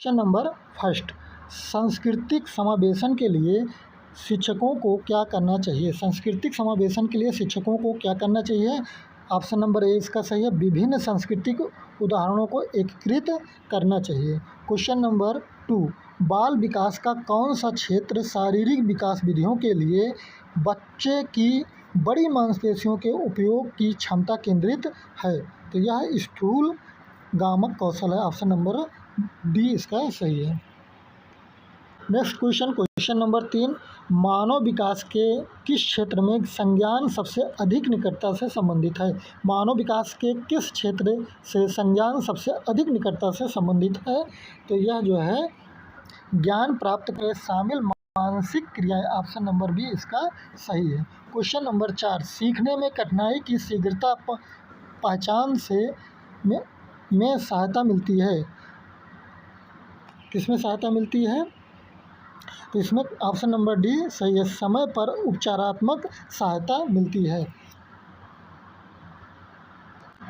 Question number first, सांस्कृतिक समावेशन के लिए शिक्षकों को क्या करना चाहिए? सांस्कृतिक समावेशन के लिए शिक्षकों को क्या करना चाहिए? ऑप्शन नंबर ए इसका सही है, विभिन्न सांस्कृतिक उदाहरणों को एकीकृत करना चाहिए। क्वेश्चन नंबर 2, बाल विकास का कौन सा क्षेत्र शारीरिक विकास विधियों के लिए बच्चे की बड़ी मांसपेशियों के उपयोग की क्षमता केंद्रित है? तो यह स्थूल गामक कौशल है। ऑप्शन नंबर डी इसका सही है। नेक्स्ट क्वेश्चन नंबर 3, मानव विकास के किस क्षेत्र में संज्ञान सबसे अधिक निकटता से संबंधित है? मानव विकास के किस क्षेत्र से संज्ञान सबसे अधिक निकटता से संबंधित है? तो यह जो है ज्ञान प्राप्त करने शामिल मानसिक क्रियाएं। ऑप्शन नंबर बी इसका सही है। क्वेश्चन नंबर 4, सीखने में कठिनाई की शीघ्रता पहचान से में सहायता मिलती है। किसमें सहायता मिलती है? तो इसमें ऑप्शन नंबर डी सही है, समय पर उपचारात्मक सहायता मिलती है।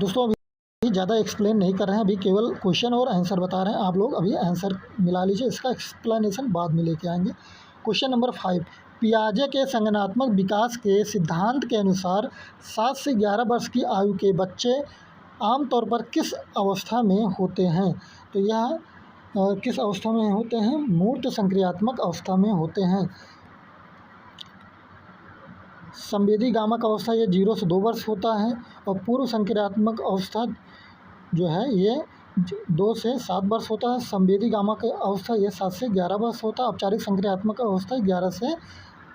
दोस्तों अभी ज़्यादा एक्सप्लेन नहीं कर रहे हैं, अभी केवल क्वेश्चन और आंसर बता रहे हैं। आप लोग अभी आंसर मिला लीजिए, इसका एक्सप्लेनेशन बाद में लेके आएंगे। क्वेश्चन नंबर 5, पियाजे के संज्ञानात्मक विकास के सिद्धांत के अनुसार 7 से 11 वर्ष की आयु के बच्चे आमतौर पर किस अवस्था में होते हैं? तो यह किस अवस्था में होते हैं? मूर्त संक्रियात्मक अवस्था में होते हैं। संवेदी गामक अवस्था ये 0 से 2 वर्ष होता है और पूर्व संक्रियात्मक अवस्था जो है ये 2 से 7 वर्ष होता है। संवेदी गामक अवस्था ये 7 से 11 वर्ष होता है। औपचारिक संक्रियात्मक अवस्था 11 से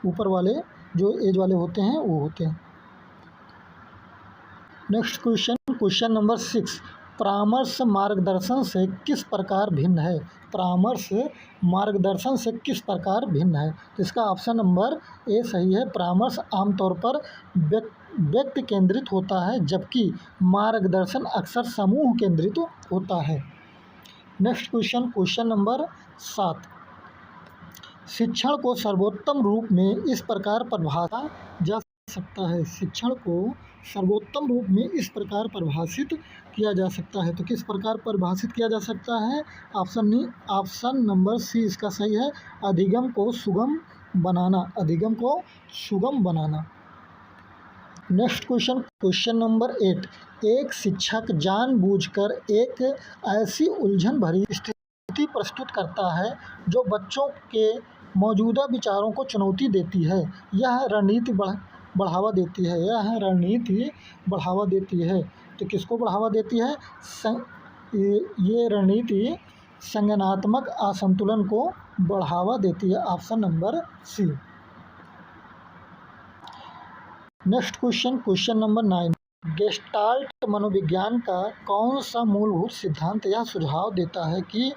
ऊपर वाले जो एज वाले होते हैं वो होते हैं। नेक्स्ट क्वेश्चन नंबर 6, परामर्श मार्गदर्शन से किस प्रकार भिन्न है? परामर्श मार्गदर्शन से किस प्रकार भिन्न है? तो इसका ऑप्शन नंबर ए सही है, परामर्श आमतौर पर व्यक्ति केंद्रित होता है जबकि मार्गदर्शन अक्सर समूह केंद्रित होता है। नेक्स्ट क्वेश्चन नंबर 7, शिक्षण को सर्वोत्तम रूप में इस प्रकार परिभाषा जा सकता है। शिक्षण को सर्वोत्तम रूप में इस प्रकार परिभाषित किया जा सकता है। तो किस प्रकार परिभाषित किया जा सकता है? ऑप्शन नंबर सी इसका सही है, अधिगम को सुगम बनाना। अधिगम को सुगम बनाना। नेक्स्ट क्वेश्चन नंबर 8, एक शिक्षक जानबूझकर एक ऐसी उलझन भरी स्थिति प्रस्तुत करता है जो बच्चों के मौजूदा विचारों को चुनौती देती है। यह रणनीति बढ़ावा देती है। यह रणनीति बढ़ावा देती है। तो किसको बढ़ावा देती है? ये रणनीति संज्ञानात्मक असंतुलन को बढ़ावा देती है। Option number C. Next question number 9, gestalt मनोविज्ञान का कौन सा मूलभूत सिद्धांत यह सुझाव देता है कि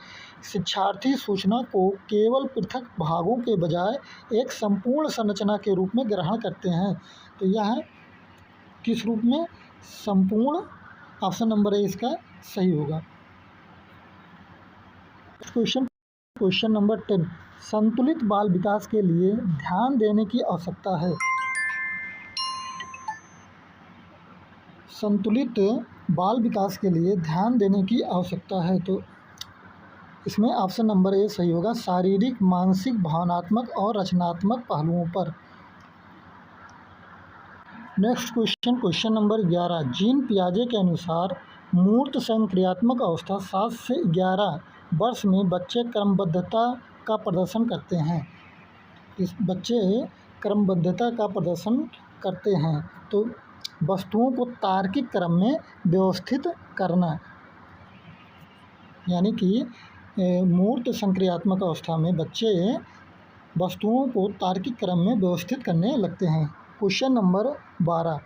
शिक्षार्थी सूचना को केवल पृथक भागों के बजाय एक संपूर्ण संरचना के रूप में ग्रहण करते हैं? तो यह किस रूप में? संपूर्ण। ऑप्शन नंबर ए इसका सही होगा। क्वेश्चन नंबर 10, संतुलित बाल विकास के लिए ध्यान देने की आवश्यकता है। संतुलित बाल विकास के लिए ध्यान देने की आवश्यकता है। तो इसमें ऑप्शन नंबर ए सही होगा, शारीरिक, मानसिक, भावनात्मक और रचनात्मक पहलुओं पर। नेक्स्ट क्वेश्चन नंबर 11, जीन पियाजे के अनुसार मूर्त संक्रियात्मक अवस्था 7 से 11 वर्ष में बच्चे क्रमबद्धता का प्रदर्शन करते हैं। इस बच्चे क्रमबद्धता का प्रदर्शन करते हैं। तो वस्तुओं को तार्किक क्रम में व्यवस्थित करना, यानी कि मूर्त संक्रियात्मक अवस्था में बच्चे वस्तुओं को तार्किक क्रम में व्यवस्थित करने लगते हैं। क्वेश्चन नंबर 12,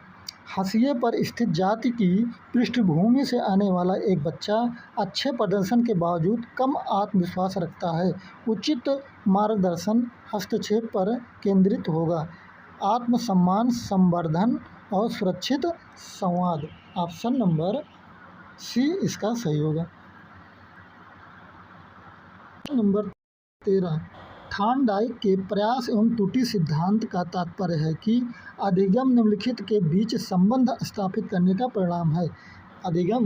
हाशिए पर स्थित जाति की पृष्ठभूमि से आने वाला एक बच्चा अच्छे प्रदर्शन के बावजूद कम आत्मविश्वास रखता है। उचित मार्गदर्शन हस्तक्षेप पर केंद्रित होगा। आत्मसम्मान, संवर्धन और सुरक्षित संवाद। ऑप्शन नंबर सी इसका सही होगा। नंबर 13, थॉर्नडाइक के प्रयास एवं त्रुटि सिद्धांत का तात्पर्य है कि अधिगम निम्नलिखित के बीच संबंध स्थापित करने का परिणाम है। अधिगम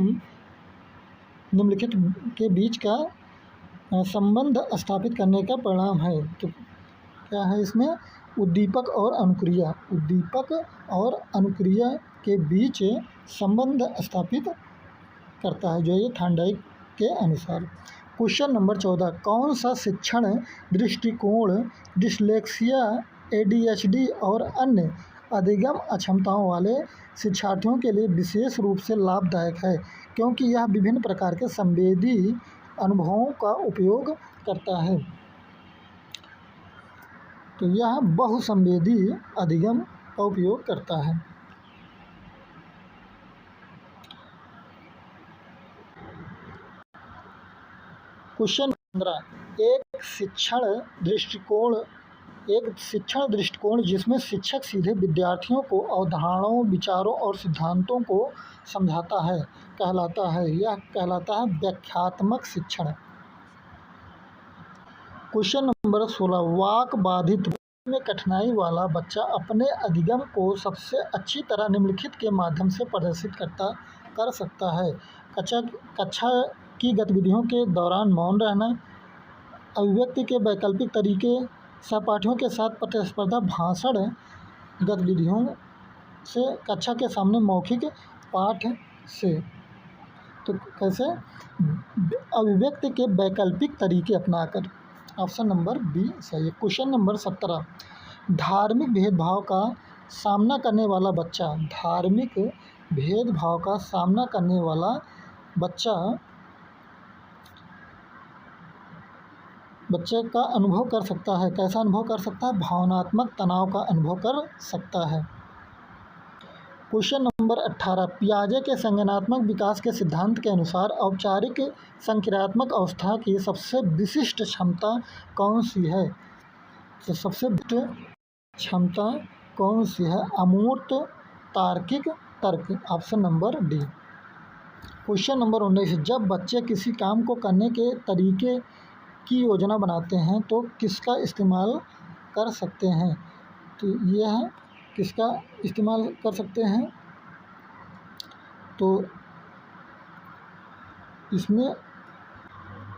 निम्नलिखित के बीच का संबंध स्थापित करने का परिणाम है। तो क्या है इसमें? उद्दीपक और अनुक्रिया, उद्दीपक और अनुक्रिया के बीच संबंध स्थापित करता है, जो ये थॉर्नडाइक के अनुसार। क्वेश्चन नंबर 14, कौन सा शिक्षण दृष्टिकोण डिस्लेक्सिया, ADHD और अन्य अधिगम अक्षमताओं वाले शिक्षार्थियों के लिए विशेष रूप से लाभदायक है, क्योंकि यह विभिन्न प्रकार के संवेदी अनुभवों का उपयोग करता है? तो यह बहुसंवेदी अधिगम का उपयोग करता है। क्वेश्चन 15, एक शिक्षण दृष्टिकोण जिसमें शिक्षक सीधे विद्यार्थियों को अवधारणाओं, विचारों और सिद्धांतों को समझाता है कहलाता है। यह कहलाता है व्याख्यात्मक शिक्षण। क्वेश्चन नंबर 16, वाक बाधित में कठिनाई वाला बच्चा अपने अधिगम को सबसे अच्छी तरह निम्नलिखित के माध्यम से प्रदर्शित कर सकता है। कक्षा की गतिविधियों के दौरान मौन रहना, अभिव्यक्ति के वैकल्पिक तरीके, सहपाठियों के साथ प्रतिस्पर्धा, भाषण गतिविधियों से, कक्षा के सामने मौखिक पाठ से। तो कैसे? अभिव्यक्ति के वैकल्पिक तरीके अपनाकर। ऑप्शन नंबर बी सही है। क्वेश्चन नंबर 17, धार्मिक भेदभाव का सामना करने वाला बच्चा, धार्मिक भेदभाव का सामना करने वाला बच्चे का अनुभव कर सकता है। कैसा अनुभव कर सकता है? भावनात्मक तनाव का अनुभव कर सकता है। क्वेश्चन नंबर 18, पियाजे के संज्ञानात्मक विकास के सिद्धांत के अनुसार औपचारिक संक्रियात्मक अवस्था की सबसे विशिष्ट क्षमता कौन सी है? तो सबसे विशिष्ट क्षमता कौन सी है? अमूर्त तार्किक तर्क। Option number D. Question number 19, जब बच्चे किसी काम को करने के तरीके की योजना बनाते हैं तो किसका इस्तेमाल कर सकते हैं? तो यह किसका इस्तेमाल कर सकते हैं? तो इसमें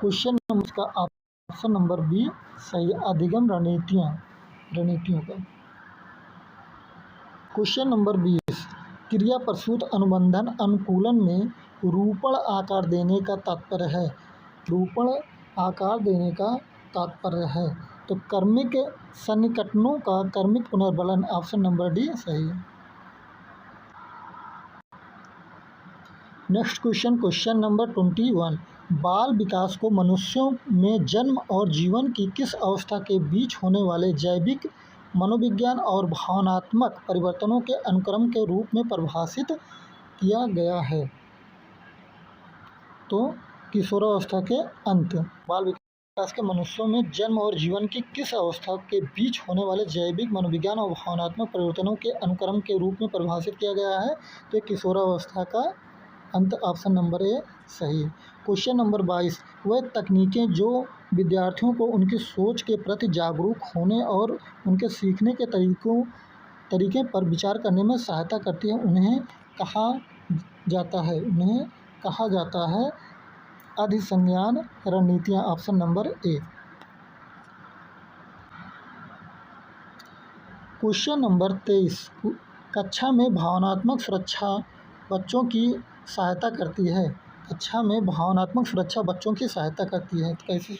क्वेश्चन नंबर का ऑप्शन नंबर बी सही, अधिगम रणनीतियों का। क्वेश्चन नंबर 20, क्रिया प्रसूत अनुबंधन अनुकूलन में रूपण आकार देने का तात्पर्य है। रूपण आकार देने का तात्पर्य है। तो कर्मिक सन्निकटनों का कर्मिक पुनर्बलन। ऑप्शन नंबर डी सही है। नेक्स्ट क्वेश्चन नंबर 21, बाल विकास को मनुष्यों में जन्म और जीवन की किस अवस्था के बीच होने वाले जैविक, मनोविज्ञान और भावनात्मक परिवर्तनों के अनुक्रम के रूप में परिभाषित किया गया है? तो किशोरावस्था के अंत। बाल विकास के मनुष्यों में जन्म और जीवन की किस अवस्था के बीच होने वाले जैविक, मनोविज्ञान और भावनात्मक परिवर्तनों के अनुक्रम के रूप में परिभाषित किया गया है? तो किशोरावस्था का अंत। ऑप्शन नंबर ए सही। क्वेश्चन नंबर 22, वह तकनीकें जो विद्यार्थियों को उनकी सोच के प्रति जागरूक होने और उनके सीखने के तरीके पर विचार करने में सहायता करती है, उन्हें कहा जाता है अधिसंज्ञान रणनीतियाँ। Option number A. Question number 23, कक्षा में भावनात्मक सुरक्षा बच्चों की सहायता करती है। कक्षा में भावनात्मक सुरक्षा बच्चों की सहायता करती है। तो कैसे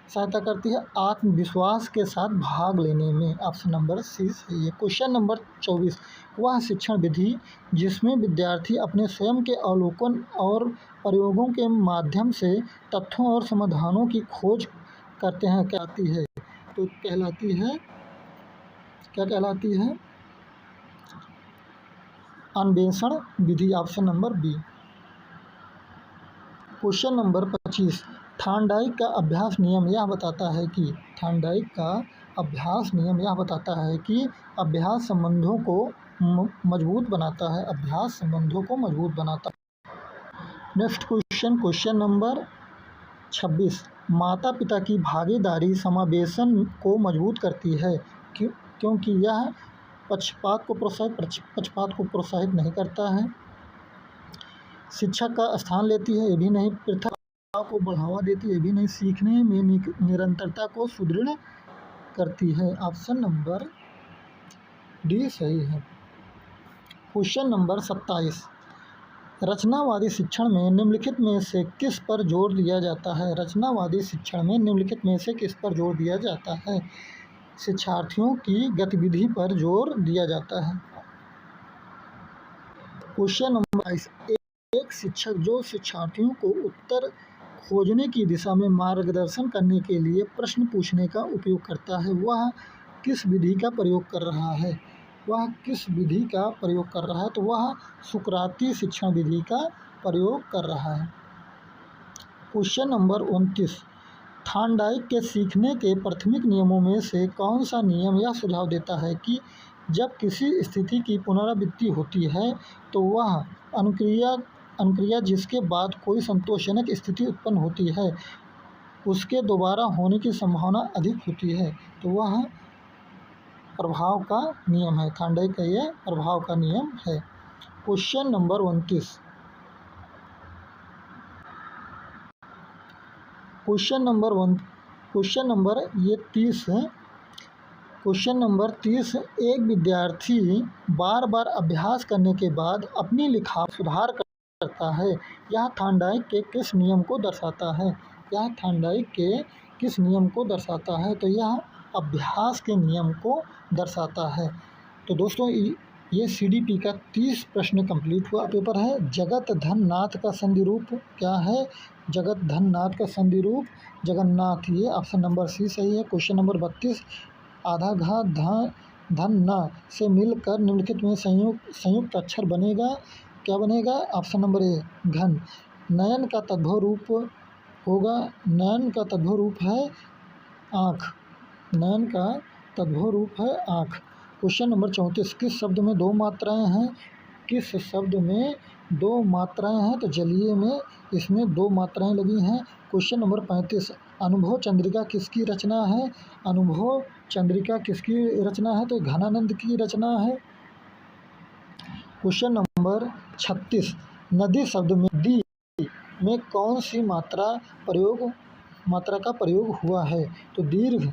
सहायता करती है? आत्मविश्वास के साथ भाग लेने में। ऑप्शन नंबर सी सही है। क्वेश्चन नंबर 24, वह शिक्षण विधि जिसमें विद्यार्थी अपने स्वयं के अवलोकन और प्रयोगों के माध्यम से तथ्यों और समाधानों की खोज करते हैं, कहलाती है? तो क्या कहलाती है? अन्वेषण विधि। Option number B. Question number 25, Thorndike का अभ्यास नियम यह बताता है कि अभ्यास संबंधों को मजबूत बनाता है। नेक्स्ट क्वेश्चन नंबर 26, माता पिता की भागीदारी समावेशन को मजबूत करती है क्योंकि यह पक्षपात को प्रोत्साहित नहीं करता है। शिक्षा का स्थान लेती है, ये भी नहीं। पृथक को बढ़ावा देती है, ये भी नहीं, सीखने में निरंतरता को सुदृढ़ करती है। ऑप्शन नंबर डी सही है। क्वेश्चन नंबर 27, रचनावादी शिक्षण में निम्नलिखित में से किस पर जोर दिया जाता है? रचनावादी शिक्षण में निम्नलिखित में से किस पर जोर दिया जाता है? शिक्षार्थियों की गतिविधि पर जोर दिया जाता है। क्वेश्चन नंबर 22, एक शिक्षक जो शिक्षार्थियों को उत्तर खोजने की दिशा में मार्गदर्शन करने के लिए प्रश्न पूछने का उपयोग करता है, वह किस विधि का प्रयोग कर रहा है? वह किस विधि का प्रयोग कर रहा है? तो वह सुकराती शिक्षण विधि का प्रयोग कर रहा है। क्वेश्चन नंबर 29, थॉर्नडाइक के सीखने के प्राथमिक नियमों में से कौन सा नियम यह सुझाव देता है कि जब किसी स्थिति की पुनरावृत्ति होती है तो वह अनुक्रिया जिसके बाद कोई संतोषजनक स्थिति उत्पन्न होती है उसके दोबारा होने की संभावना अधिक होती है? तो वह प्रभाव का नियम है। थॉर्नडाइक का यह प्रभाव का नियम है। क्वेश्चन नंबर 29, क्वेश्चन नंबर ये 30 है। क्वेश्चन नंबर 30, एक विद्यार्थी बार बार अभ्यास करने के बाद अपनी लिखावट सुधार करता है, यह थॉर्नडाइक के किस नियम को दर्शाता है? यह थॉर्नडाइक के किस नियम को दर्शाता है? तो यह अभ्यास के नियम को दर्शाता है। तो दोस्तों ये CDP का 30 प्रश्न कंप्लीट हुआ पेपर है। जगत धन नाथ का संधि रूप क्या है? जगत धन नाथ का संधि रूप जगन्नाथ, ये ऑप्शन नंबर सी सही है। क्वेश्चन नंबर 32, आधा घा धन न से मिलकर निम्नलिखित में संयुक्त अक्षर बनेगा, क्या बनेगा? ऑप्शन नंबर ए घन। नयन का तद्भव रूप होगा, नयन का तद्भव रूप है आँख, नयन का तद्भव रूप है आँख। क्वेश्चन नंबर 34, किस शब्द में दो मात्राएं हैं? किस शब्द में दो मात्राएं हैं? तो जलीय में इसमें दो मात्राएं लगी हैं। क्वेश्चन नंबर 35, अनुभव चंद्रिका किसकी रचना है? अनुभव चंद्रिका किसकी रचना है? तो घनानंद की रचना है। क्वेश्चन नंबर 36, नदी शब्द में दी में कौन सी मात्रा का प्रयोग हुआ है? तो दीर्घ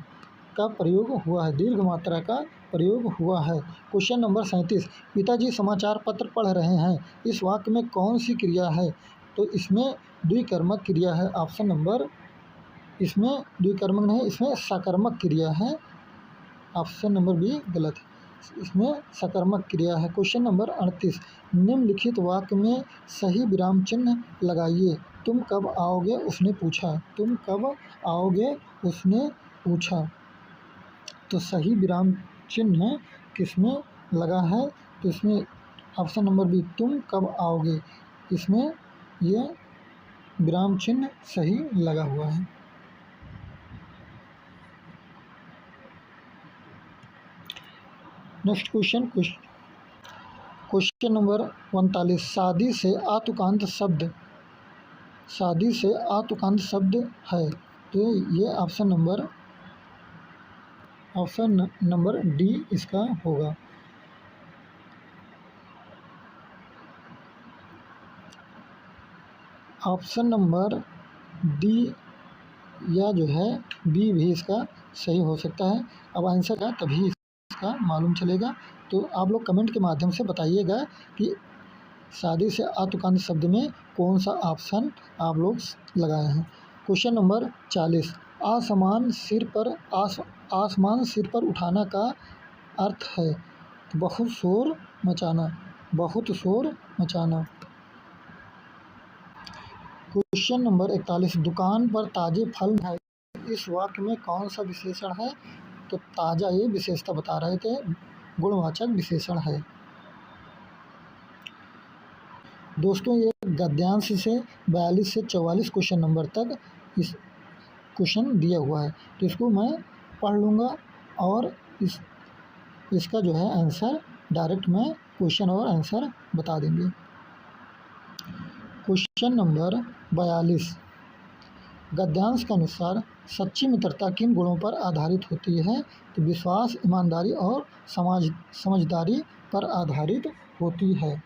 का प्रयोग हुआ है, दीर्घ मात्रा का प्रयोग हुआ है। क्वेश्चन नंबर 37, पिताजी समाचार पत्र पढ़ रहे हैं, इस वाक्य में कौन सी क्रिया है? तो इसमें द्विकर्मक क्रिया है। ऑप्शन नंबर, इसमें द्विकर्मक नहीं, इसमें सकर्मक क्रिया है। ऑप्शन नंबर बी गलत है, इसमें सकर्मक क्रिया है। क्वेश्चन नंबर 38, निम्नलिखित वाक्य में सही विराम चिन्ह लगाइए। तुम कब आओगे उसने पूछा, तुम कब आओगे उसने पूछा। तो सही विराम चिन्ह किसमें लगा है? तो इसमें ऑप्शन नंबर बी तुम कब आओगे, इसमें ये विराम चिन्ह सही लगा हुआ है। नेक्स्ट क्वेश्चन नंबर 39, शादी से आतुकांत शब्द है, तो ये ऑप्शन नंबर डी इसका होगा। ऑप्शन नंबर डी या जो है बी भी इसका सही हो सकता है। अब आंसर का तभी इसका मालूम चलेगा। तो आप लोग कमेंट के माध्यम से बताइएगा कि शादी से आतुकांत शब्द में कौन सा ऑप्शन आप लोग लगाए हैं। क्वेश्चन नंबर 40, आसमान सिर पर उठाना का अर्थ है बहुत शोर मचाना, बहुत शोर मचाना। क्वेश्चन नंबर 41, दुकान पर ताजे फल है, इस वाक्य में कौन सा विशेषण है? तो ताज़ा ये विशेषता बता रहे थे, गुणवाचक विशेषण है। दोस्तों ये गद्यांश से 42 से 44 क्वेश्चन नंबर तक इस क्वेश्चन दिया हुआ है, तो इसको मैं पढ़ लूँगा और इसका जो है आंसर डायरेक्ट मैं क्वेश्चन और आंसर बता देंगे। क्वेश्चन नंबर 42, गद्यांश के अनुसार सच्ची मित्रता किन गुणों पर आधारित होती है? तो विश्वास, ईमानदारी और समझदारी पर आधारित होती है।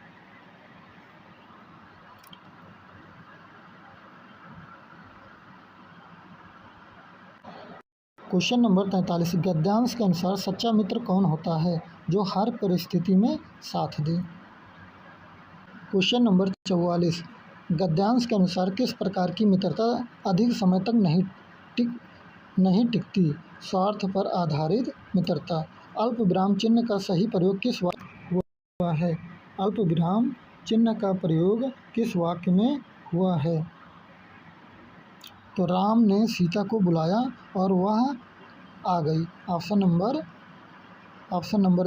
क्वेश्चन नंबर 43, गद्यांश के अनुसार सच्चा मित्र कौन होता है जो हर परिस्थिति में साथ दे। क्वेश्चन नंबर 44, गद्यांश के अनुसार किस प्रकार की मित्रता अधिक समय तक नहीं टिकती। स्वार्थ पर आधारित मित्रता। अल्प विराम चिन्ह का सही प्रयोग किस वाक्य हुआ है। अल्प विराम चिन्ह का प्रयोग किस वाक्य में हुआ है। तो राम ने सीता को बुलाया और वह आ गई। ऑप्शन नंबर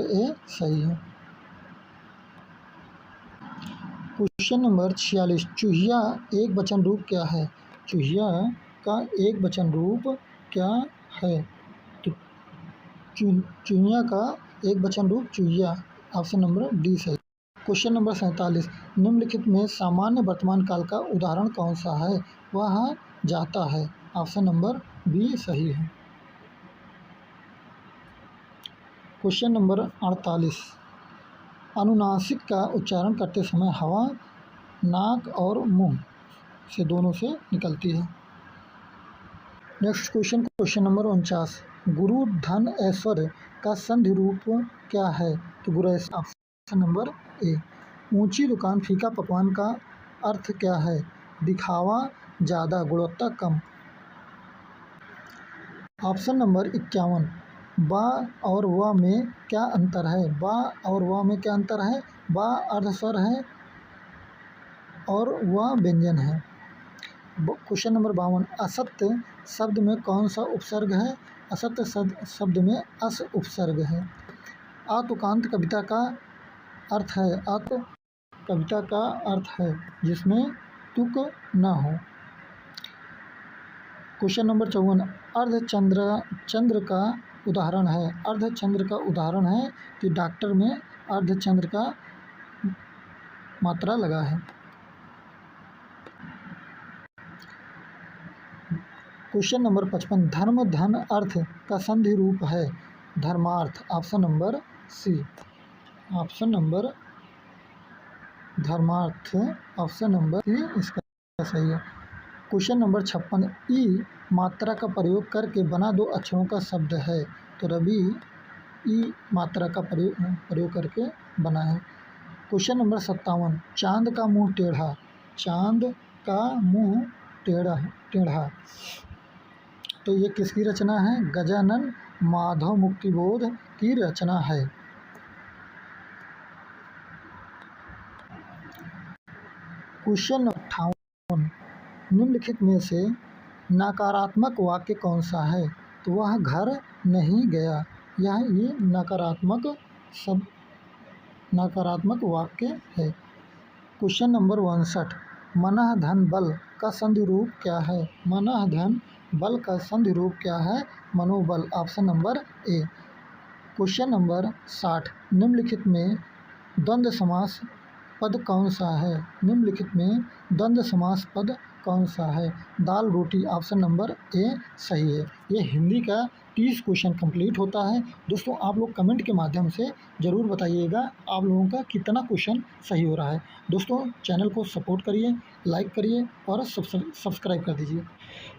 ए सही है। क्वेश्चन नंबर 46, चूहिया एक वचन रूप क्या है। चूहिया का एक वचन रूप क्या है। तो चूहिया का एक वचन रूप चूहिया। ऑप्शन नंबर डी सही। क्वेश्चन नंबर 47, निम्नलिखित में सामान्य वर्तमान काल का उदाहरण कौन सा है। वह जाता है। ऑप्शन नंबर बी सही है। क्वेश्चन नंबर 48, अनुनासिक का उच्चारण करते समय हवा नाक और मुंह से दोनों से निकलती है। नेक्स्ट क्वेश्चन नंबर 49, गुरु धन ऐश्वर्य का संधि रूप क्या है। तो गुरु। Option number A. ऊंची दुकान फीका पकवान का अर्थ क्या है। दिखावा ज़्यादा, गुणवत्ता कम। ऑप्शन नंबर 51, बा और व में क्या अंतर है। बा और व में क्या अंतर है। बा अर्धस्वर है और वह व्यंजन है। क्वेश्चन नंबर 52, असत्य शब्द में कौन सा उपसर्ग है। असत्य शब्द में अस उपसर्ग है। अतुकांत कविता का अर्थ है। अत कविता का अर्थ है जिसमें तुक न हो। क्वेश्चन नंबर 54, अर्धचंद्र का उदाहरण है। अर्धचंद्र का उदाहरण है कि डॉक्टर में अर्धचंद्र का मात्रा लगा है। क्वेश्चन नंबर 55, धर्म धन अर्थ का संधि रूप है। धर्मार्थ। Option number C. Option number धर्मार्थ। ऑप्शन नंबर सी इसका सही है। क्वेश्चन नंबर 56, ई मात्रा का प्रयोग करके बना दो अक्षरों का शब्द है। तो रवि ई मात्रा का प्रयोग करके बना है। क्वेश्चन नंबर 57, चांद का मुंह टेढ़ा। चांद का मुंह टेढ़ा। तो ये किसकी रचना है। गजानन माधव मुक्तिबोध की रचना है। क्वेश्चन नंबर 58, निम्नलिखित में से नकारात्मक वाक्य कौन सा है। तो वह घर नहीं गया। ये नकारात्मक वाक्य है। क्वेश्चन नंबर 59, मनः धन बल का संधि रूप क्या है। मनः धन बल का संधि रूप क्या है। मनोबल। Option number A. Question number 60, निम्नलिखित में द्वंद्व समास पद कौन सा है। निम्नलिखित में द्वंद्व समास पद कौन सा है। दाल रोटी। ऑप्शन नंबर ए सही है। ये हिंदी का 30 क्वेश्चन कंप्लीट होता है। दोस्तों आप लोग कमेंट के माध्यम से ज़रूर बताइएगा आप लोगों का कितना क्वेश्चन सही हो रहा है। दोस्तों चैनल को सपोर्ट करिए, लाइक करिए और सब्सक्राइब कर दीजिए।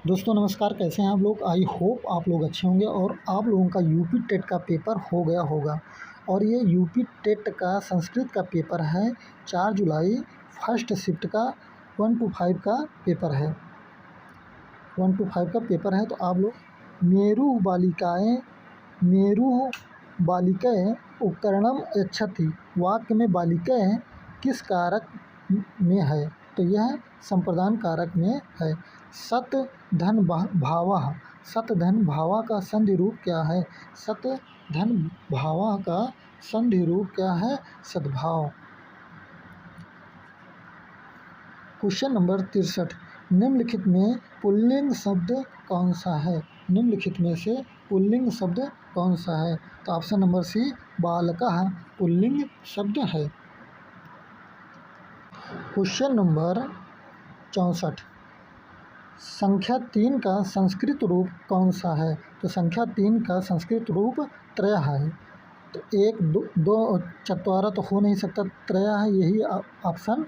दोस्तों नमस्कार, कैसे हैं आप लोग। आई होप आप लोग अच्छे होंगे और आप लोगों का यूपी टेट का पेपर हो गया होगा। और ये यूपी टेट का संस्कृत का पेपर है। 4 जुलाई फर्स्ट शिफ्ट का 1 to 5 का पेपर है। 1 to 5 का पेपर है। तो आप लोग मेरु बालिकाएँ उपकरणम यच्छति वाक्य में बालिकाएँ किस कारक में है। तो यह संप्रदान कारक में है। सत धन भावः। सत धन भावा का संधि रूप क्या है। सत धन भावा का संधि रूप क्या है। सद्भाव। क्वेश्चन नंबर 63, निम्नलिखित में पुल्लिंग शब्द कौन सा है। निम्नलिखित में से पुल्लिंग शब्द कौन सा है। तो ऑप्शन नंबर सी बालकः पुल्लिंग शब्द है। क्वेश्चन नंबर 64, संख्या 3 का संस्कृत रूप कौन सा है। तो संख्या 3 का संस्कृत रूप त्रयः है। तो 1 2 चत्वारः तो हो नहीं सकता, त्रयः यही ऑप्शन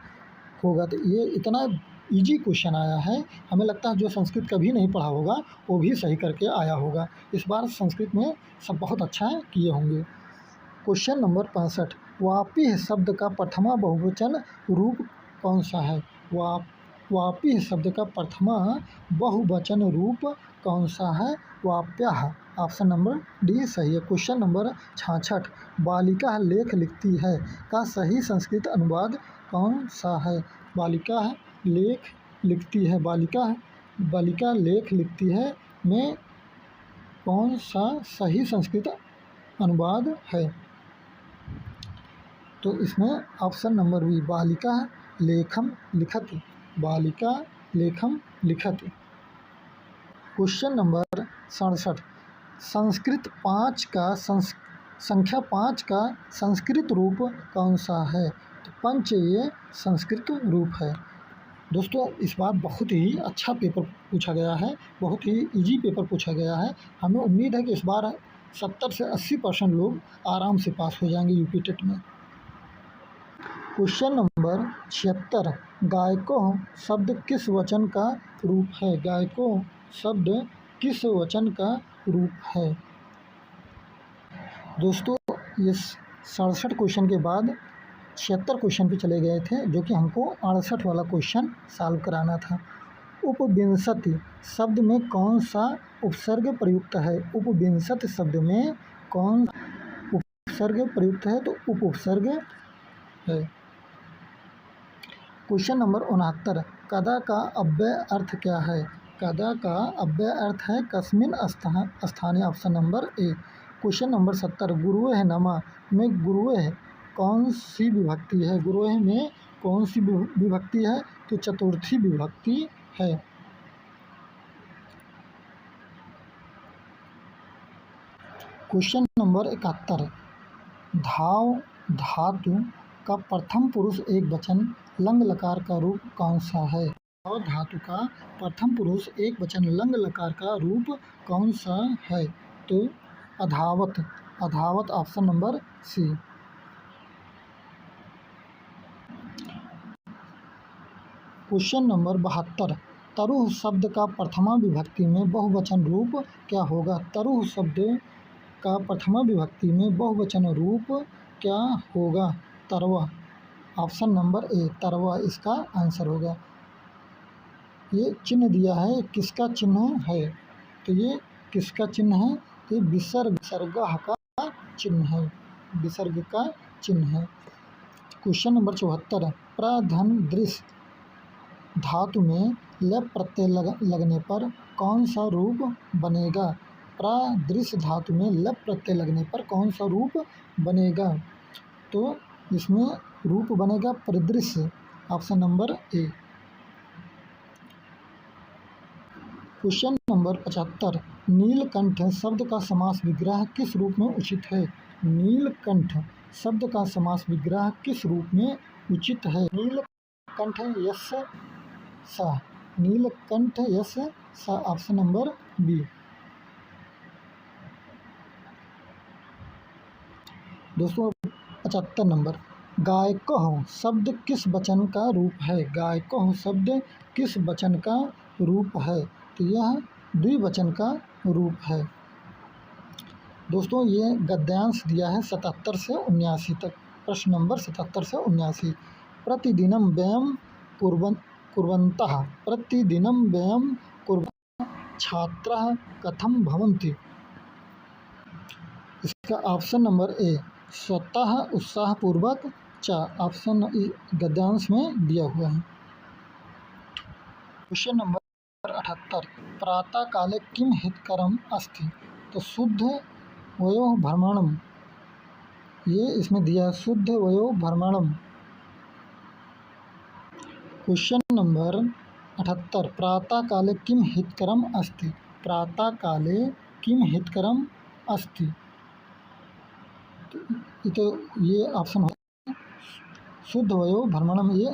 होगा। तो ये इतना इजी क्वेश्चन आया है। हमें लगता है जो संस्कृत कभी नहीं पढ़ा होगा वो भी सही करके आया होगा। इस बार संस्कृत में सब बहुत अच्छा किए होंगे। क्वेश्चन नंबर 65, वापी शब्द का प्रथमा बहुवचन रूप कौन सा है? वापी शब्द का प्रथमा बहुवचन रूप कौन सा है? वाप्यः। ऑप्शन नंबर डी सही है। क्वेश्चन नंबर 66, बालिका लेख लिखती है का सही संस्कृत अनुवाद कौन सा है? बालिका लेख लिखती है, बालिका लेख लिखती है में कौन सा सही संस्कृत अनुवाद है? तो इसमें ऑप्शन नंबर बी, बालिका लेखम लिखति, बालिका लेखम लिखति। क्वेश्चन नंबर 67, संस्कृत 5 का संख्या 5 का संस्कृत रूप कौन सा है? तो पंच ये संस्कृत रूप है। दोस्तों इस बार बहुत ही अच्छा पेपर पूछा गया है, बहुत ही इजी पेपर पूछा गया है। हमें उम्मीद है कि इस बार 70 से 80% लोग आराम से पास हो जाएंगे यूपी टेट में। क्वेश्चन नंबर 76, गायको शब्द किस वचन का रूप है? गायको शब्द किस वचन का रूप है? दोस्तों ये 67 क्वेश्चन के बाद 76 क्वेश्चन पे चले गए थे, जो कि हमको 68 वाला क्वेश्चन सॉल्व कराना था। उपविंशति शब्द में कौन सा उपसर्ग प्रयुक्त है? उपविंशति शब्द में कौन उपसर्ग प्रयुक्त है? तो उपसर्ग है। क्वेश्चन नंबर 69, कदा का अव्यय अर्थ क्या है? कदा का अव्यय अर्थ है कस्मिन स्थाने। Option number A. Question number 70, गुरुः नमा में गुरुः कौन सी विभक्ति है? गुरुः में कौन सी विभक्ति है? तो चतुर्थी विभक्ति है। क्वेश्चन नंबर 71, धाव धातु का प्रथम पुरुष एक वचन लंग लकार का रूप कौन सा है? धाव धातु का प्रथम पुरुष एक वचन लंग लकार का रूप कौन सा है? तो अधावत, अधावत option number C. Question number 72, तरुः शब्द का प्रथमा विभक्ति में बहुवचन रूप क्या होगा? तरुः शब्द का प्रथमा विभक्ति में बहुवचन रूप क्या होगा? तरवा। ऑप्शन नंबर ए, तरवा इसका आंसर होगा। ये चिन्ह दिया है, किसका चिन्ह है? तो ये किसका चिन्ह है? तो ये विसर्ग का चिन्ह है, विसर्ग का चिन्ह है। क्वेश्चन नंबर 74, प्रधन दृश्य धातु में लप प्रत्यय लगने पर कौन सा रूप बनेगा? प्रादृश्य धातु में लप प्रत्यय लगने पर कौन सा रूप बनेगा? तो इसमें रूप बनेगा परिदृश्य। Option number A. Question number 75, Neelkanth शब्द का समास विग्रह किस रूप में उचित है? नीलकंठ शब्द का समास विग्रह किस रूप में उचित है? नीलकंठ यश सा, नीलकंठ यश सा। Option number B. दोस्तों 75 नंबर, गायकः शब्द किस वचन का रूप है? गायकः शब्द किस वचन का रूप है? तो यह द्विवचन का रूप है। दोस्तों ये गद्यांश दिया है 77 से 79 तक। प्रश्न नंबर 77 से 79, प्रतिदिनं व्ययं कुर्वन्तः, प्रतिदिनं व्ययं कुर्वन्तः छात्राः कथं भवन्ति? इसका ऑप्शन नंबर ए, स्वतः उत्साहपूर्वक च। ऑप्शन गद्यांश में दिया हुआ है। क्वेश्चन नंबर 78, प्रातः काले किम हितकरम अस्ति? तो शुद्ध वयोः भ्रमणम, ये इसमें दिया है, शुद्ध वयोः भ्रमणम। क्वेश्चन नंबर 78, प्रातः काले किम हितकरम अस्ति? प्रातः काले किम हितकरम अस्ति? तो ये ऑप्शन हो शुद्ध वयो भ्रमणम, ये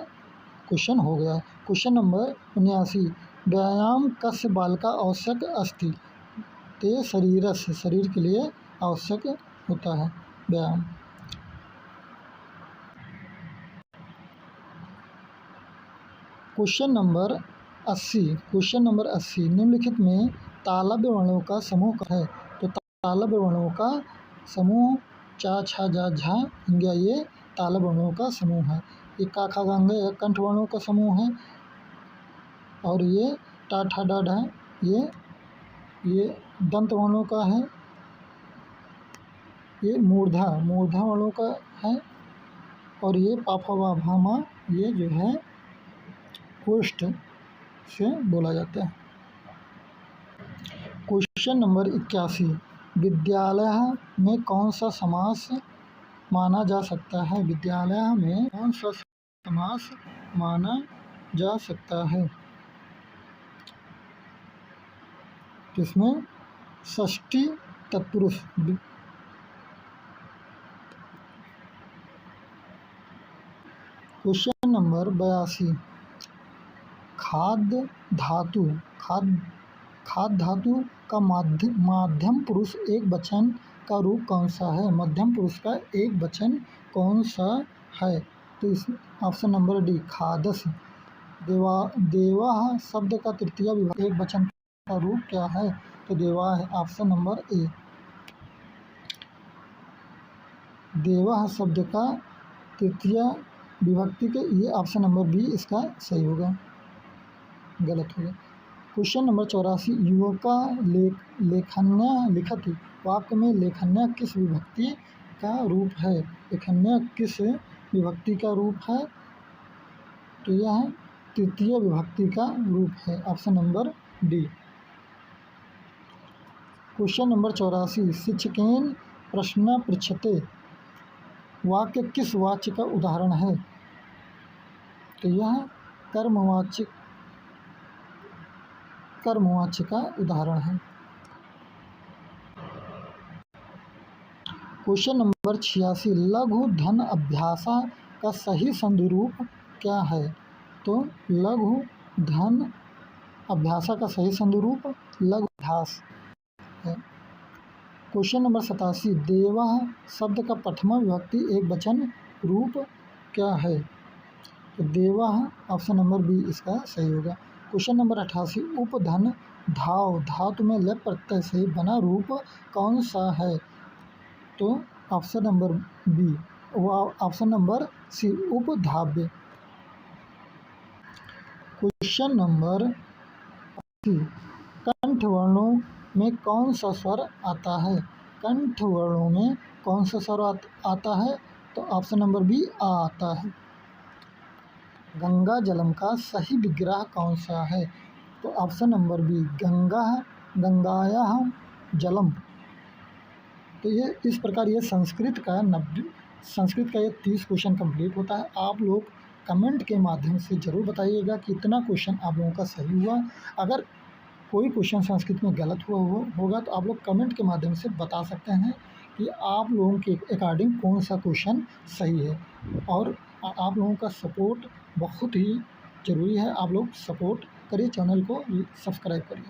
क्वेश्चन हो गया। क्वेश्चन नंबर 79, व्यायाम कस्य बालका आवश्यक अस्ति? ते शरीरस्य, शरीर के लिए आवश्यक होता है व्यायाम। Question number 80। क्वेश्चन नंबर 80 निम्नलिखित में तालव्य वर्णों का समूह है। तो तालव्य वर्णों का समूह चा छा जा झा हिंगा ये तालव्य वर्णों का समूह है। ये का खा गा ये कंठ वर्णों का समूह है और ये टा ठा डा ढा ये दंत वर्णों का है। ये मूर्धा वर्णों का है और ये पाफा वा भा मा ये जो है कोष्ठ से बोला जाता है। क्वेश्चन नंबर 81 विद्यालय में कौन सा समास माना जा सकता है? विद्यालय में कौन सा समास माना जा सकता है? इसमें षष्ठी तत्पुरुष। क्वेश्चन नंबर 82 खाद्य धातु का माध्यम पुरुष एक वचन का रूप कौन सा है? मध्यम पुरुष का एक वचन कौन सा है? तो इस ऑप्शन नंबर डी खादस। देवाः शब्द का तृतीय विभक्ति एक वचन का रूप क्या है? तो देवा है ऑप्शन नंबर ए। देवाः शब्द का तृतीय विभक्ति के ये ऑप्शन नंबर बी इसका सही होगा, गलत होगा। क्वेश्चन नंबर 84 युवका लेखन्या लिखति वाक्य में लेखन्या किस विभक्ति का रूप है? लेखन्या किस विभक्ति का रूप है? तो यह तृतीय विभक्ति का रूप है, option number D. Question number 84 शिक्षकेन प्रश्न पृच्छते वाक्य किस वाच्य का उदाहरण है? तो यह कर्मवाच्य का उदाहरण है। क्वेश्चन नंबर 86 लघु धन अभ्यासा का सही संधि रूप क्या है? तो लघु धन अभ्यासा का सही संधि रूप लघु अभ्यास है। क्वेश्चन नंबर 87 देवः शब्द का प्रथमा विभक्ति एक वचन रूप क्या है? तो देवः ऑप्शन नंबर बी इसका सही होगा। क्वेश्चन नंबर 88 उपधन धातु में लेप प्रत्यय से बना रूप कौन सा है? तो option number B option number C उपधाव्य। क्वेश्चन नंबर 80 कंठ वर्णों में कौन सा स्वर आता है? कंठ वर्णों में कौन सा स्वर आता है? तो ऑप्शन नंबर बी आ आता है। गंगा जलम का सही विग्रह कौन सा है? तो ऑप्शन नंबर बी गंगायाः जलम। तो ये इस प्रकार ये संस्कृत का ये 30 क्वेश्चन कंप्लीट होता है। आप लोग कमेंट के माध्यम से ज़रूर बताइएगा कि इतना क्वेश्चन आप लोगों का सही हुआ। अगर कोई क्वेश्चन संस्कृत में गलत होगा तो आप लोग कमेंट के माध्यम से बता सकते हैं कि आप लोगों के अकॉर्डिंग कौन सा क्वेश्चन सही है। और आप लोगों का सपोर्ट बहुत ही ज़रूरी है। आप लोग सपोर्ट करिए, चैनल को सब्सक्राइब करिए।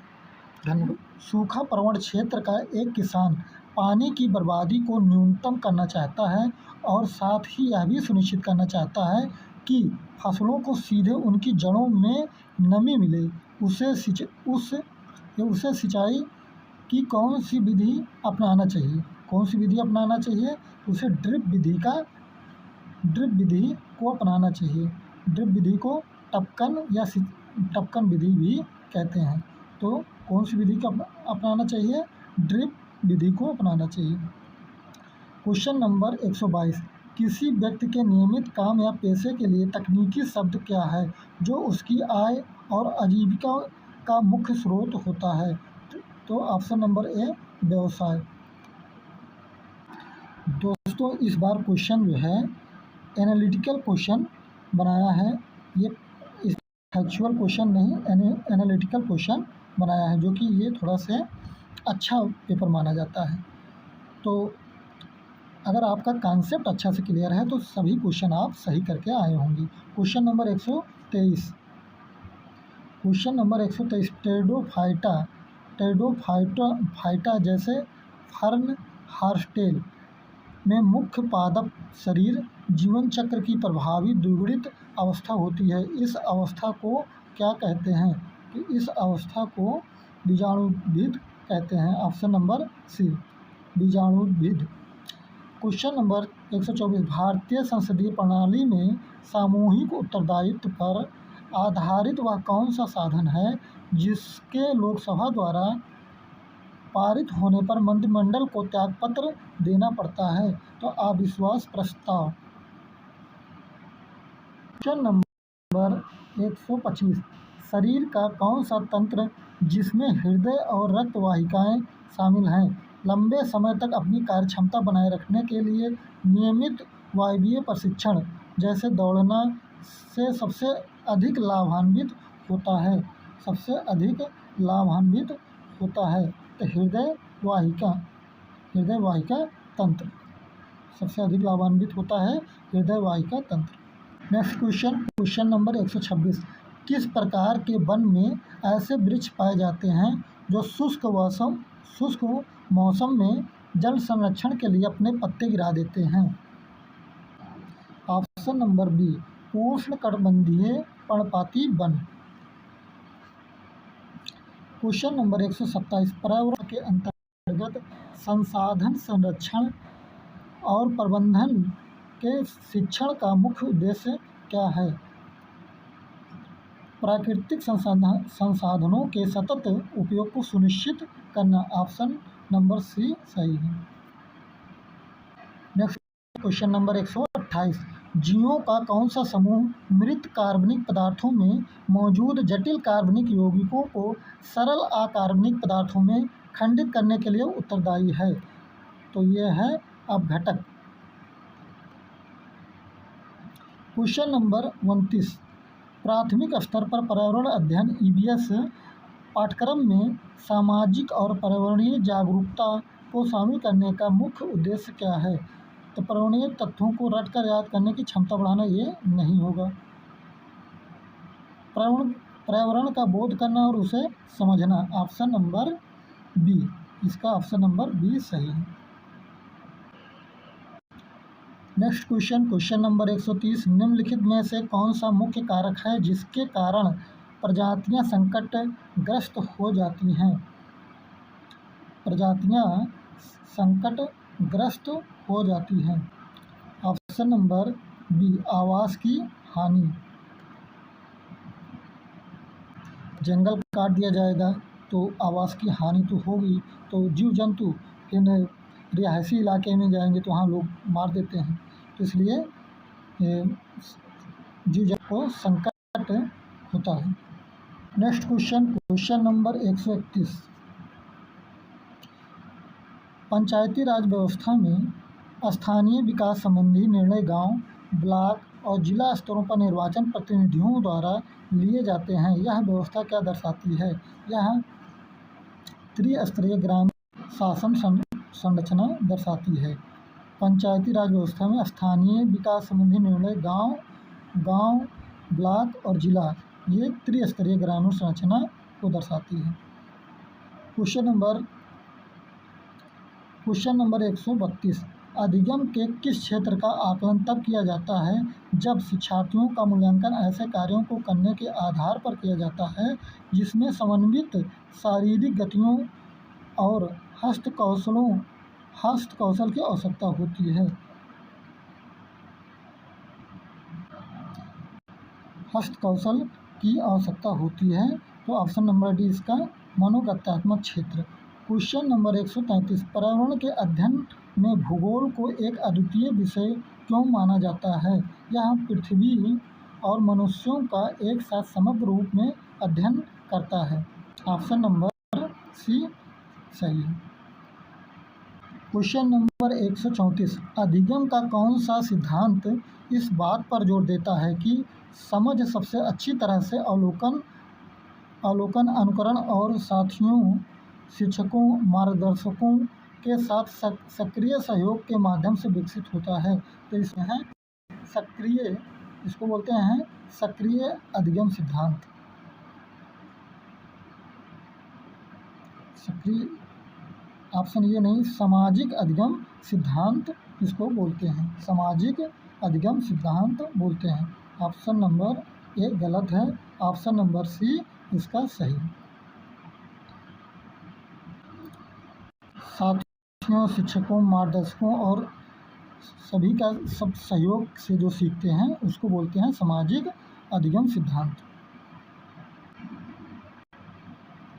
धन्यवाद। सूखा प्रवण क्षेत्र का एक किसान पानी की बर्बादी को न्यूनतम करना चाहता है और साथ ही यह भी सुनिश्चित करना चाहता है कि फसलों को सीधे उनकी जड़ों में नमी मिले। उसे सिंचाई की कौन सी विधि अपनाना चाहिए? कौन सी विधि अपनाना चाहिए? उसे ड्रिप विधि को अपनाना चाहिए। ड्रिप विधि को टपकन विधि भी कहते हैं। तो कौन सी विधि का अपनाना चाहिए? ड्रिप विधि को अपनाना चाहिए। क्वेश्चन नंबर 122 किसी व्यक्ति के नियमित काम या पेशे के लिए तकनीकी शब्द क्या है जो उसकी आय और आजीविका का मुख्य स्रोत होता है? तो ऑप्शन नंबर ए व्यवसाय। दोस्तों इस बार क्वेश्चन जो है एनालिटिकल क्वेश्चन बनाया है। ये फैक्चुअल क्वेश्चन नहीं, एनालिटिकल क्वेश्चन बनाया है, जो कि ये थोड़ा सा अच्छा पेपर माना जाता है। तो अगर आपका कॉन्सेप्ट अच्छा से क्लियर है तो सभी क्वेश्चन आप सही करके आए होंगे। क्वेश्चन नंबर 123 टेरिडोफाइटा जैसे फर्न, हॉर्सटेल में मुख्य पादप शरीर जीवन चक्र की प्रभावी द्विगुणित अवस्था होती है। इस अवस्था को क्या कहते हैं? कि इस अवस्था को बीजाणुद्भिद कहते हैं। ऑप्शन नंबर सी, बीजाणुद्भिद। क्वेश्चन नंबर 124, भारतीय संसदीय प्रणाली में सामूहिक उत्तरदायित्व पर आधारित वह कौन सा साधन है जिसके लोकसभा द्वारा पारित होने पर मंत्रिमंडल को त्यागपत्र देना पड़ता है? तो अविश्वास प्रस्ताव। क्वेश्चन नंबर 125, शरीर का कौन सा तंत्र जिसमें हृदय और रक्त वाहिकाएं शामिल हैं लंबे समय तक अपनी कार्यक्षमता बनाए रखने के लिए नियमित वायवीय प्रशिक्षण जैसे दौड़ना से सबसे अधिक लाभान्वित होता है? सबसे अधिक लाभान्वित होता है तो हृदय वाहिका तंत्र सबसे अधिक लाभान्वित होता है, हृदय वाहिका तंत्र। नेक्स्ट क्वेश्चन नंबर 126, किस प्रकार के वन में ऐसे वृक्ष पाए जाते हैं जो शुष्क मौसम में जल संरक्षण के लिए अपने पत्ते गिरा देते हैं? ऑप्शन नंबर बी, उष्णकटिबंधीय पर्णपाती वन। क्वेश्चन नंबर 127, पर्यावरण के अंतर्गत संसाधन संरक्षण और प्रबंधन के शिक्षण का मुख्य उद्देश्य क्या है? प्राकृतिक संसाधनों के सतत उपयोग को सुनिश्चित करना। ऑप्शन नंबर सी सही है। नेक्स्ट क्वेश्चन नंबर 128, जीवों का कौन सा समूह मृत कार्बनिक पदार्थों में मौजूद जटिल कार्बनिक यौगिकों को सरल अकार्बनिक पदार्थों में खंडित करने के लिए उत्तरदायी है? तो यह है अपघटक। क्वेश्चन नंबर 29, प्राथमिक स्तर पर पर्यावरण अध्ययन EVS पाठ्यक्रम में सामाजिक और पर्यावरणीय जागरूकता को शामिल करने का मुख्य उद्देश्य क्या है? तो पर्यावरणीय तथ्यों को रटकर याद करने की क्षमता बढ़ाना ये नहीं होगा। पर्यावरण का बोध करना और उसे समझना। ऑप्शन नंबर बी, इसका ऑप्शन नंबर बी सही है। नेक्स्ट क्वेश्चन नंबर 130, निम्नलिखित में से कौन सा मुख्य कारक है जिसके कारण प्रजातियां संकटग्रस्त हो जाती हैं? प्रजातियां संकटग्रस्त हो जाती हैं। ऑप्शन नंबर बी, आवास की हानि। जंगल काट दिया जाएगा तो आवास की हानि तो होगी, तो जीव जंतु फिर रिहायशी इलाके में जाएंगे तो वहाँ लोग मार देते हैं, तो इसलिए जीव जंतु को संकट होता है। नेक्स्ट क्वेश्चन नंबर 131, पंचायती राज व्यवस्था में स्थानीय विकास संबंधी निर्णय गांव, ब्लॉक और जिला स्तरों पर निर्वाचन प्रतिनिधियों द्वारा लिए जाते हैं। यह व्यवस्था क्या दर्शाती है? यह त्रिस्तरीय ग्रामीण शासन संरचना दर्शाती है। पंचायती राज व्यवस्था में स्थानीय विकास संबंधी निर्णय गांव, ब्लॉक और जिला, ये त्रिस्तरीय ग्रामीण संरचना को दर्शाती है। क्वेश्चन नंबर 132, अधिगम के किस क्षेत्र का आकलन तब किया जाता है जब शिक्षार्थियों का मूल्यांकन ऐसे कार्यों को करने के आधार पर किया जाता है जिसमें समन्वित शारीरिक गतियों और हस्तकौशल की आवश्यकता होती है? हस्तकौशल की आवश्यकता होती है, तो ऑप्शन नंबर डी इसका मनोगत्यात्मक क्षेत्र। क्वेश्चन नंबर 133, पर्यावरण के अध्ययन में भूगोल को एक अद्वितीय विषय क्यों माना जाता है? यह पृथ्वी और मनुष्यों का एक साथ समग्र रूप में अध्ययन करता है। ऑप्शन नंबर सी सही है। क्वेश्चन नंबर 134, अधिगम का कौन सा सिद्धांत इस बात पर जोर देता है कि समझ सबसे अच्छी तरह से अवलोकन, अनुकरण और साथियों, शिक्षकों, मार्गदर्शकों के साथ सक्रिय सहयोग के माध्यम से विकसित होता है? तो इसमें है सक्रिय, इसको बोलते हैं सक्रिय अधिगम सिद्धांत। सक्रिय, ऑप्शन ये नहीं, सामाजिक अधिगम सिद्धांत इसको बोलते हैं? सामाजिक अधिगम सिद्धांत बोलते हैं। ऑप्शन नंबर ए गलत है, ऑप्शन नंबर सी इसका सही। साथियों, शिक्षकों, मार्गदर्शकों और सभी का सब सहयोग से जो सीखते हैं उसको बोलते हैं सामाजिक अधिगम सिद्धांत।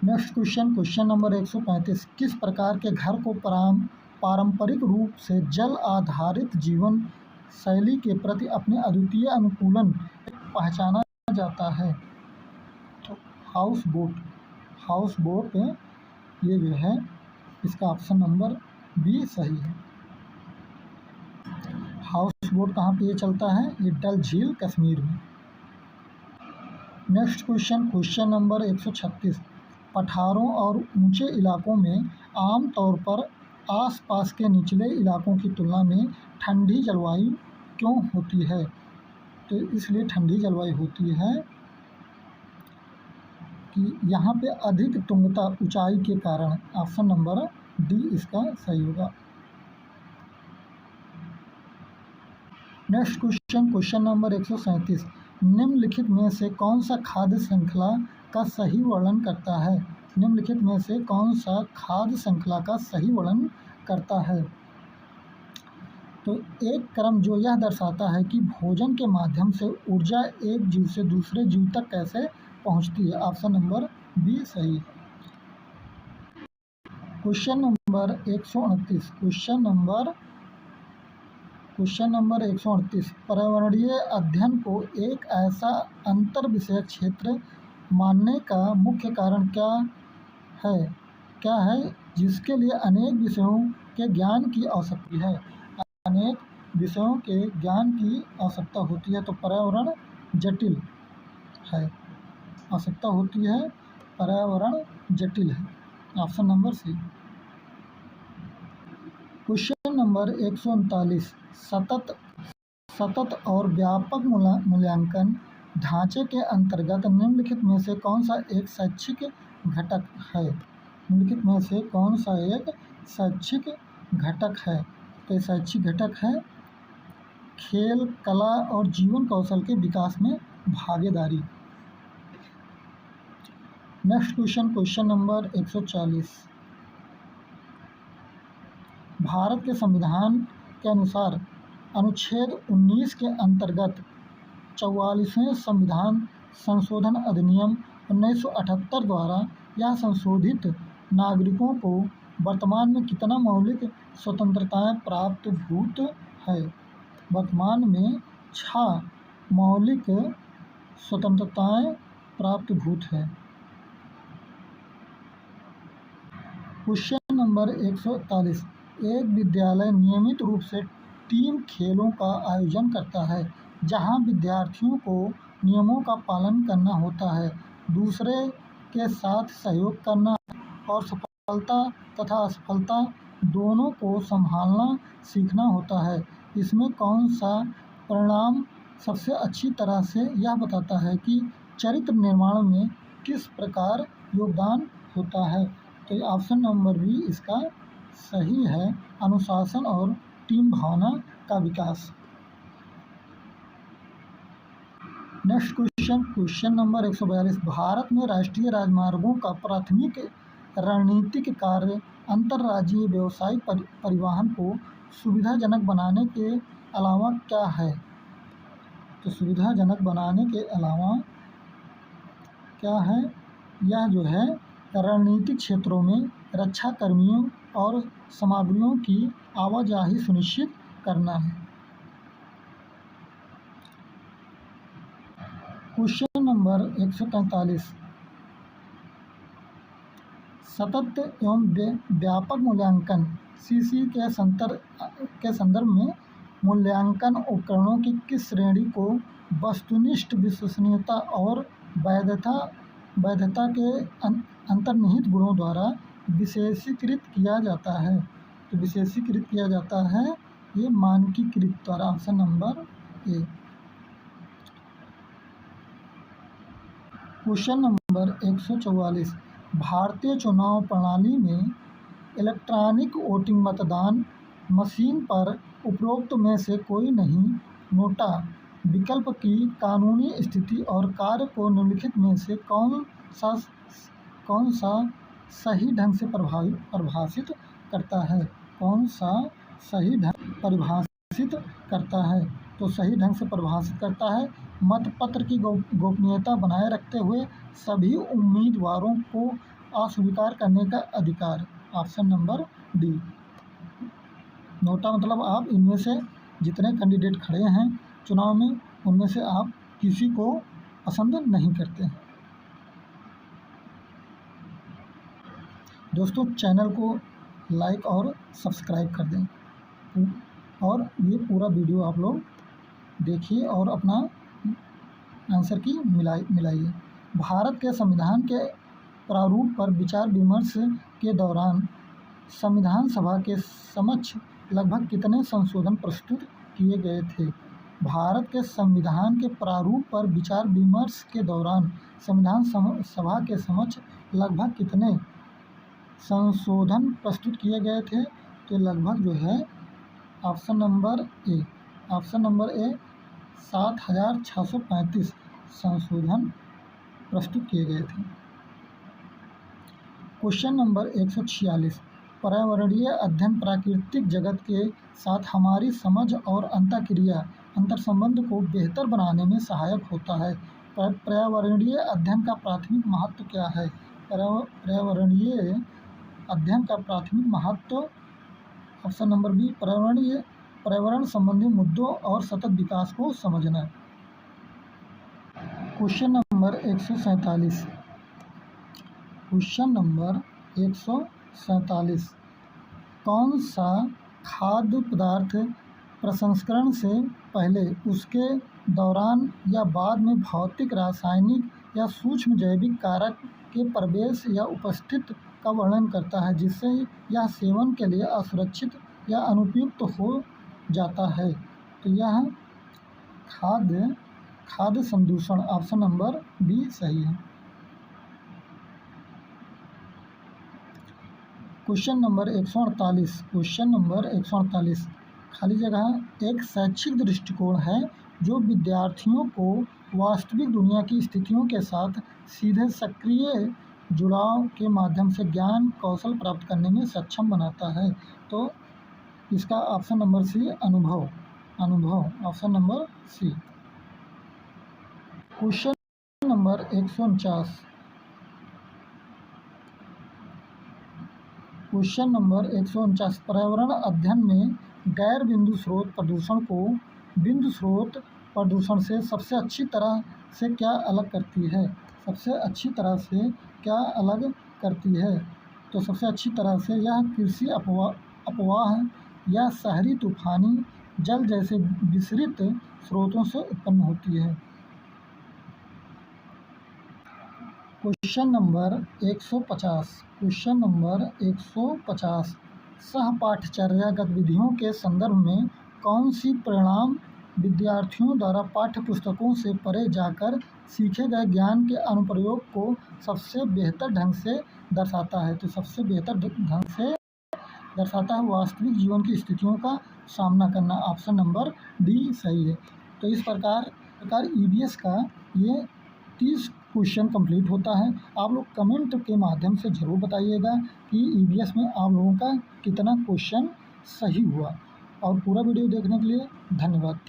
Next question, question number 135। किस प्रकार के घर को पारंपरिक रूप से जल आधारित जीवन शैली के प्रति अपने अद्वितीय अनुकूलन पहचाना जाता है? तो हाउस बोट ये जो है इसका ऑप्शन नंबर बी सही है। हाउस बोट कहाँ पे ये चलता है? ये डल झील कश्मीर में। Next question, question number 136। पठारों और ऊंचे इलाकों में आमतौर पर आसपास के निचले इलाकों की तुलना में ठंडी जलवायु क्यों होती है? तो इसलिए ठंडी जलवायु होती है कि यहाँ पे अधिक तुंगता ऊंचाई के कारण। ऑप्शन नंबर डी इसका सही होगा। Next question, question number 137। निम्नलिखित में से कौन सा खाद्य श्रृंखला का सही वर्णन करता है? निम्नलिखित में से कौन सा खाद्य श्रृंखला का सही वर्णन करता है? तो एक क्रम जो यह दर्शाता है कि भोजन के माध्यम से ऊर्जा एक जीव से दूसरे जीव तक कैसे पहुंचती है। ऑप्शन नंबर बी सही। Question number 129। Question number 138। पर्यावरणीय अध्ययन को एक ऐसा अंतर विषयक क्षेत्र मानने का मुख्य कारण क्या है जिसके लिए अनेक विषयों के ज्ञान की आवश्यकता है? अनेक विषयों के ज्ञान की आवश्यकता होती है। तो पर्यावरण जटिल है, आवश्यकता होती है, पर्यावरण जटिल है। Option number C. Question number 139। सतत और व्यापक मूल्यांकन ढांचे के अंतर्गत निम्नलिखित में से कौन सा एक शैक्षिक घटक है? निम्नलिखित में से कौन सा एक शैक्षिक घटक है? तो शैक्षिक घटक है खेल, कला और जीवन कौशल के विकास में भागीदारी। Next question, question number 140। Bharat के संविधान के अनुसार अनुच्छेद 19 के अंतर्गत 44वें संविधान संशोधन अधिनियम 1978 द्वारा यह संशोधित नागरिकों को वर्तमान में कितना मौलिक स्वतंत्रताएं प्राप्तभूत है? वर्तमान में 6 मौलिक स्वतंत्रताएं प्राप्तभूत है। Question number 141। एक विद्यालय नियमित रूप से टीम खेलों का आयोजन करता है जहां विद्यार्थियों को नियमों का पालन करना होता है, दूसरे के साथ सहयोग करना और सफलता तथा असफलता दोनों को संभालना सीखना होता है। इसमें कौन सा परिणाम सबसे अच्छी तरह से यह बताता है कि चरित्र निर्माण में किस प्रकार योगदान होता है? तो ऑप्शन नंबर बी इसका सही है, अनुशासन और टीम भावना का विकास। Next question, question number 142। भारत में राष्ट्रीय राजमार्गों का प्राथमिक रणनीतिक कार्य अंतर्राज्यीय व्यावसायिक परिवहन को सुविधाजनक बनाने के अलावा क्या है? तो सुविधाजनक बनाने के अलावा क्या है? यह जो है रणनीतिक क्षेत्रों में रक्षा कर्मियों और सामग्रियों की आवाजाही सुनिश्चित करना है। Question number 143। सतत एवं व्यापक मूल्यांकन सीसी के संदर्भ में मूल्यांकन उपकरणों की किस श्रेणी को वस्तुनिष्ठ विश्वसनीयता और वैधता के अंतर्निहित गुणों द्वारा विशेषीकृत किया जाता है? तो विशेषीकृत किया जाता है ये मानकीकृत द्वारा। Option number A. Question number 144। भारतीय चुनाव प्रणाली में इलेक्ट्रॉनिक वोटिंग मतदान मशीन पर उपरोक्त में से कोई नहीं नोटा विकल्प की कानूनी स्थिति और कार्य को निम्नलिखित में से कौन सा सही ढंग से परिभाषित करता है? कौन सा सही ढंग परिभाषित करता है? तो सही ढंग से परिभाषित करता है मतपत्र की गोपनीयता बनाए रखते हुए सभी उम्मीदवारों को अस्वीकार करने का अधिकार। Option number D. नोटा मतलब आप इनमें से जितने कैंडिडेट खड़े हैं चुनाव में, उनमें से आप किसी को पसंद नहीं करते। दोस्तों, चैनल को लाइक और सब्सक्राइब कर दें और ये पूरा वीडियो आप लोग देखिए और अपना आंसर की मिलाइए। भारत के संविधान के प्रारूप पर विचार विमर्श के दौरान संविधान सभा के समक्ष लगभग कितने संशोधन प्रस्तुत किए गए थे? भारत के संविधान के प्रारूप पर विचार विमर्श के दौरान संविधान सभा के समक्ष लगभग कितने संशोधन प्रस्तुत किए गए थे? तो लगभग जो है ऑप्शन नंबर ए 7,635 संशोधन प्रस्तुत किए गए थे। क्वेश्चन नंबर 146, पर्यावरणीय अध्ययन प्राकृतिक जगत के साथ हमारी समझ और अंतर संबंध को बेहतर बनाने में सहायक होता है। पर्यावरणीय अध्ययन का प्राथमिक महत्व क्या है? पर्यावरणीय अध्ययन का प्राथमिक महत्व ऑप्शन नंबर बी पर्यावरण संबंधी मुद्दों और सतत विकास को समझना। क्वेश्चन नंबर 147, कौन सा खाद्य पदार्थ प्रसंस्करण से पहले, उसके दौरान या बाद में भौतिक, रासायनिक या सूक्ष्म जैविक कारक के प्रवेश या उपस्थिति का वर्णन करता है, जिससे यह सेवन के लिए असुरक्षित या अनुपयुक्त हो जाता है? तो यह खाद्य संदूषण। ऑप्शन नंबर बी सही है। क्वेश्चन नंबर 148, खाली जगह एक शैक्षिक दृष्टिकोण है जो विद्यार्थियों को वास्तविक दुनिया की स्थितियों के साथ सीधे सक्रिय जुड़ाव के माध्यम से ज्ञान कौशल प्राप्त करने में सक्षम बनाता है। तो इसका ऑप्शन नंबर सी अनुभव, option number C. Question number 149, पर्यावरण अध्ययन में गैर बिंदु स्रोत प्रदूषण को बिंदु स्रोत प्रदूषण से सबसे अच्छी तरह से क्या अलग करती है? तो सबसे अच्छी तरह से यह कृषि अपवाह या शहरी तूफानी जल जैसे विसरित स्रोतों से उत्पन्न होती है। क्वेश्चन नंबर 150, सहपाठचर्या गतिविधियों के संदर्भ में कौन सी परिणाम विद्यार्थियों द्वारा पाठ्य पुस्तकों से परे जाकर सीखे गए ज्ञान के अनुप्रयोग को सबसे बेहतर ढंग से दर्शाता है? तो सबसे बेहतर ढंग से दर्शाता है वास्तविक जीवन की स्थितियों का सामना करना। ऑप्शन नंबर डी सही है। तो इस प्रकार EVS का ये 30 क्वेश्चन कंप्लीट होता है। आप लोग कमेंट के माध्यम से ज़रूर बताइएगा कि EVS में आप लोगों का कितना क्वेश्चन सही हुआ। और पूरा वीडियो देखने के लिए धन्यवाद।